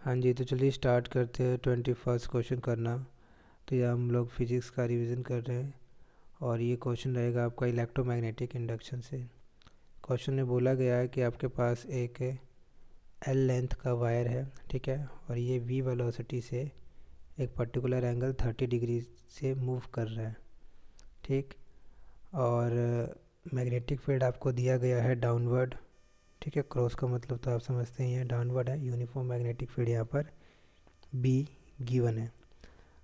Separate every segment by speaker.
Speaker 1: हाँ जी, तो चलिए स्टार्ट करते हैं 21st क्वेश्चन करना। तो ये हम लोग फिजिक्स का रिवीजन कर रहे हैं और ये क्वेश्चन रहेगा आपका इलेक्ट्रोमैग्नेटिक इंडक्शन से। क्वेश्चन में बोला गया है कि आपके पास एक एल लेंथ का वायर है, ठीक है, और ये वी वेलोसिटी से एक पर्टिकुलर एंगल 30 डिग्री से मूव कर रहा है, ठीक। और मैग्नेटिक फील्ड आपको दिया गया है डाउनवर्ड, ठीक है। क्रॉस का मतलब तो आप समझते ही हैं, डाउनवर्ड है। यूनिफॉर्म मैग्नेटिक फील्ड यहाँ पर बी गिवन है।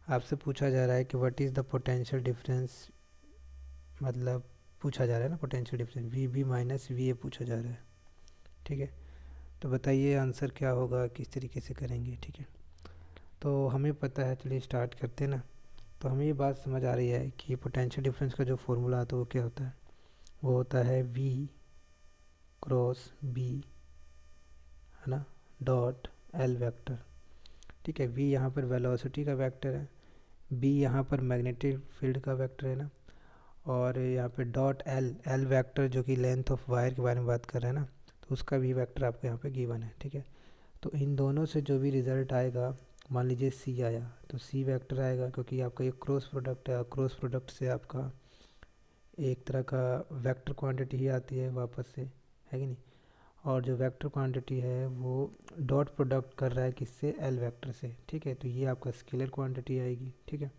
Speaker 1: आपसे पूछा जा रहा है कि what is the potential difference, मतलब पूछा जा रहा है ना potential difference, V B minus V A पूछा जा रहा है, ठीक है। तो बताइए आंसर क्या होगा, किस तरीके से करेंगे, ठीक है। तो हमें पता है, चलिए स्टार्ट करते हैं ना। तो हमें ये बात समझ आ रही है कि पोटेंशियल डिफरेंस का जो फॉर्मूला आता है वो क्या होता है। वो होता है वी क्रॉस बी, है ना, डॉट एल वेक्टर, ठीक है। वी यहाँ पर वेलोसिटी का वेक्टर है, बी यहाँ पर मैग्नेटिक फील्ड का वेक्टर है ना, और यहाँ पे डॉट एल, एल वेक्टर जो कि लेंथ ऑफ वायर के बारे में बात कर रहे हैं ना, तो उसका भी वेक्टर आपको यहाँ पे गिवन है, ठीक है। तो इन दोनों से जो भी रिज़ल्ट आएगा, मान लीजिए सी आया तो सी वेक्टर आएगा, क्योंकि आपका ये क्रॉस प्रोडक्ट है, क्रॉस प्रोडक्ट से आपका एक तरह का वेक्टर क्वांटिटी ही आती है वापस से, है कि नहीं। और जो वेक्टर क्वांटिटी है वो डॉट प्रोडक्ट कर रहा है किससे, एल वेक्टर से, ठीक है। तो ये आपका स्केलर क्वांटिटी आएगी, ठीक है।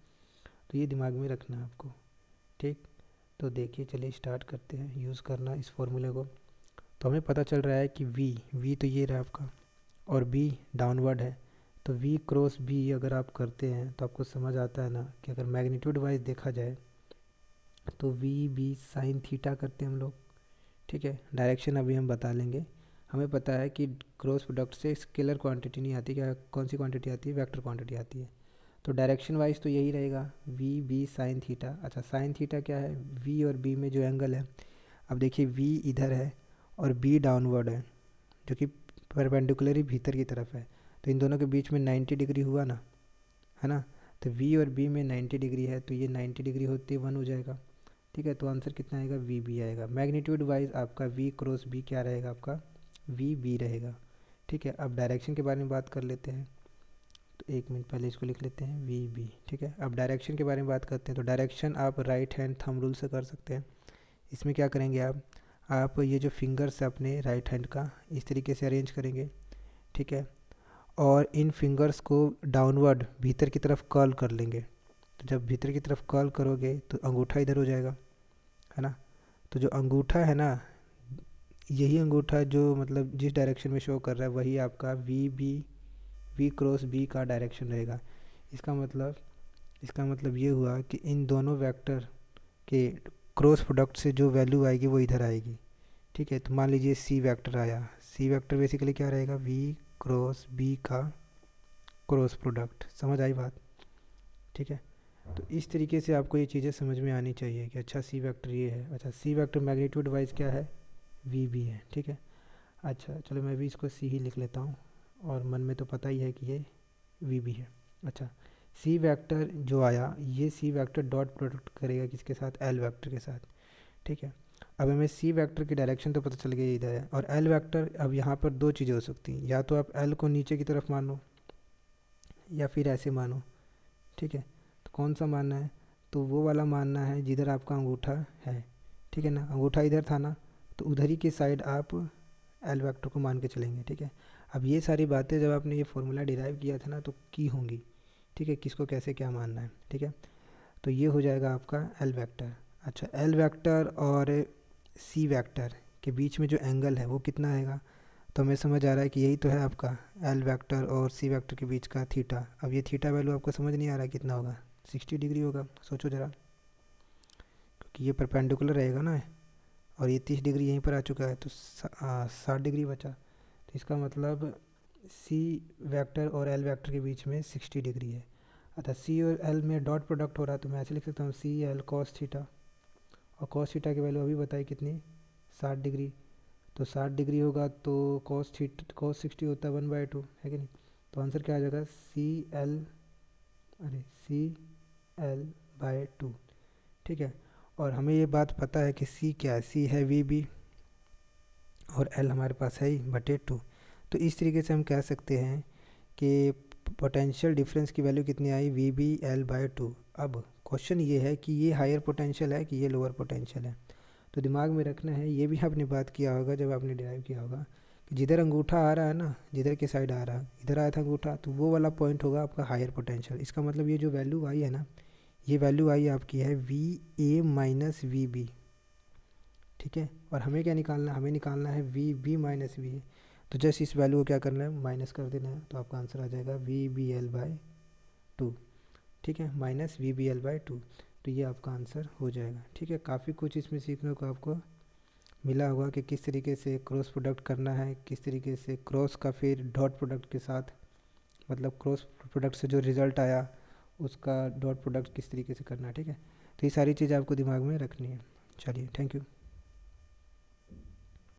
Speaker 1: तो ये दिमाग में रखना है आपको, ठीक। तो देखिए, चलिए स्टार्ट करते हैं यूज़ करना इस फॉर्मूले को। तो हमें पता चल रहा है कि वी तो ये रहा आपका, और बी डाउनवर्ड है। तो वी क्रॉस बी अगर आप करते हैं तो आपको समझ आता है ना कि अगर मैग्नीट्यूड वाइज देखा जाए तो वी बी साइन थीटा करते हैं हम लोग, ठीक है। डायरेक्शन अभी हम बता लेंगे। हमें पता है कि क्रॉस प्रोडक्ट से स्केलर क्वांटिटी नहीं आती, क्या कौन सी क्वांटिटी आती है, वेक्टर क्वांटिटी आती है। तो डायरेक्शन वाइज तो यही रहेगा, वी बी साइन थीटा। अच्छा, साइन थीटा क्या है, वी और बी में जो एंगल है। अब देखिए वी इधर है और बी डाउनवर्ड है, जो कि परपेंडिकुलरली भीतर की तरफ है। तो इन दोनों के बीच में 90 डिग्री हुआ ना, है ना। तो वी और बी में 90 डिग्री है, तो ये 90 डिग्री होते ही 1 हो जाएगा, ठीक है। तो आंसर कितना आएगा, वी बी आएगा। मैग्नीट्यूड वाइज आपका वी क्रॉस बी क्या रहेगा, आपका वी बी रहेगा, ठीक है। अब डायरेक्शन के बारे में बात कर लेते हैं। तो एक मिनट पहले इसको लिख लेते हैं वी बी, ठीक है। अब डायरेक्शन के बारे में बात करते हैं। तो डायरेक्शन आप राइट हैंड थंब रूल से कर सकते हैं। इसमें क्या करेंगे आप ये जो फिंगर्स है अपने राइट हैंड का इस तरीके से अरेंज करेंगे, ठीक है। और इन फिंगर्स को डाउनवर्ड भीतर की तरफ कर्ल कर लेंगे। तो जब भीतर की तरफ कर्ल करोगे तो अंगूठा इधर हो जाएगा, है ना। तो जो अंगूठा है ना, यही अंगूठा जो मतलब जिस डायरेक्शन में शो कर रहा है वही आपका वी क्रॉस बी का डायरेक्शन रहेगा। इसका मतलब इसका मतलब ये हुआ कि इन दोनों वेक्टर के क्रॉस प्रोडक्ट से जो वैल्यू आएगी वो इधर आएगी, ठीक है। तो मान लीजिए सी वेक्टर आया, सी वेक्टर बेसिकली क्या रहेगा, वी क्रॉस बी का क्रॉस प्रोडक्ट। समझ आई बात, ठीक है। तो इस तरीके से आपको ये चीज़ें समझ में आनी चाहिए कि अच्छा सी वेक्टर ये है, अच्छा सी वेक्टर मैग्नीट्यूड वाइज क्या है, वी बी है, ठीक है। अच्छा चलो मैं भी इसको सी ही लिख लेता हूँ, और मन में तो पता ही है कि ये वी बी है। अच्छा, सी वेक्टर जो आया, ये सी वेक्टर डॉट प्रोडक्ट करेगा किसके साथ, एल वेक्टर के साथ, ठीक है। अब हमें सी वेक्टर की डायरेक्शन तो पता चल गई इधर है, और एल वेक्टर, अब यहाँ पर दो चीज़ें हो सकती हैं, या तो आप एल को नीचे की तरफ मानो या फिर ऐसे मानो, ठीक है। तो कौन सा मानना है, तो वो वाला मानना है जिधर आपका अंगूठा है, ठीक है ना। अंगूठा इधर था ना, तो उधर ही की साइड आप एल वेक्टर को मान के चलेंगे, ठीक है। अब ये सारी बातें जब आपने ये फॉर्मूला डिराइव किया था ना तो की होंगी, ठीक है, किसको कैसे क्या मानना है, ठीक है। तो ये हो जाएगा आपका एल वेक्टर। अच्छा, एल वेक्टर और सी वेक्टर के बीच में जो एंगल है वो कितना आएगा, तो हमें समझ आ रहा है कि यही तो है आपका एल वेक्टर और सी वेक्टर के बीच का थीटा। अब ये थीटा वैल्यू आपको समझ नहीं आ रहा है कितना होगा, 60 डिग्री होगा। सोचो ज़रा, क्योंकि ये परपेंडिकुलर रहेगा ना, और ये 30 डिग्री यहीं पर आ चुका है, तो 60 डिग्री बचा। तो इसका मतलब सी वेक्टर और एल वेक्टर के बीच में 60 डिग्री है। अच्छा, सी और एल में डॉट प्रोडक्ट हो रहा है, तो मैं ऐसे लिख सकता हूँ सी एल कॉस थीटा, और कॉस थीटा की वैल्यू अभी बताई कितनी, 60 डिग्री। तो 60 डिग्री होगा तो कॉस 60 होता है 1/2, है कि नहीं। तो आंसर क्या आ जाएगा, सी एल बाय 2, ठीक है। और हमें ये बात पता है कि सी क्या है, सी है वी बी, और एल हमारे पास है ही बटे 2। तो इस तरीके से हम कह सकते हैं कि पोटेंशियल डिफरेंस की वैल्यू कितनी आई, VBL/2। अब क्वेश्चन ये है कि ये हायर पोटेंशियल है कि ये लोअर पोटेंशियल है। तो दिमाग में रखना है, ये भी आपने बात किया होगा जब आपने डिराइव किया होगा कि जिधर अंगूठा आ रहा है ना, जिधर के साइड आ रहा है, इधर आया था अंगूठा, तो वो वाला पॉइंट होगा आपका हायर पोटेंशियल। इसका मतलब ये जो वैल्यू आई है ना, ये वैल्यू आई आपकी है VA-VB। ठीक है, और हमें क्या निकालना है, हमें निकालना है VB-VA। तो जस्ट इस वैल्यू को क्या करना है, माइनस कर देना है, तो आपका आंसर आ जाएगा VBL/2। ठीक है, -VBL/2। तो ये आपका आंसर हो जाएगा। ठीक है, काफ़ी कुछ इसमें सीखने को आपको मिला होगा कि किस तरीके से क्रॉस प्रोडक्ट करना है, किस तरीके से क्रॉस का फिर डॉट प्रोडक्ट के साथ, मतलब क्रॉस प्रोडक्ट से जो रिज़ल्ट आया उसका डॉट प्रोडक्ट किस तरीके से करना है। ठीक है, तो ये सारी चीज़ आपको दिमाग में रखनी है। चलिए, थैंक यू।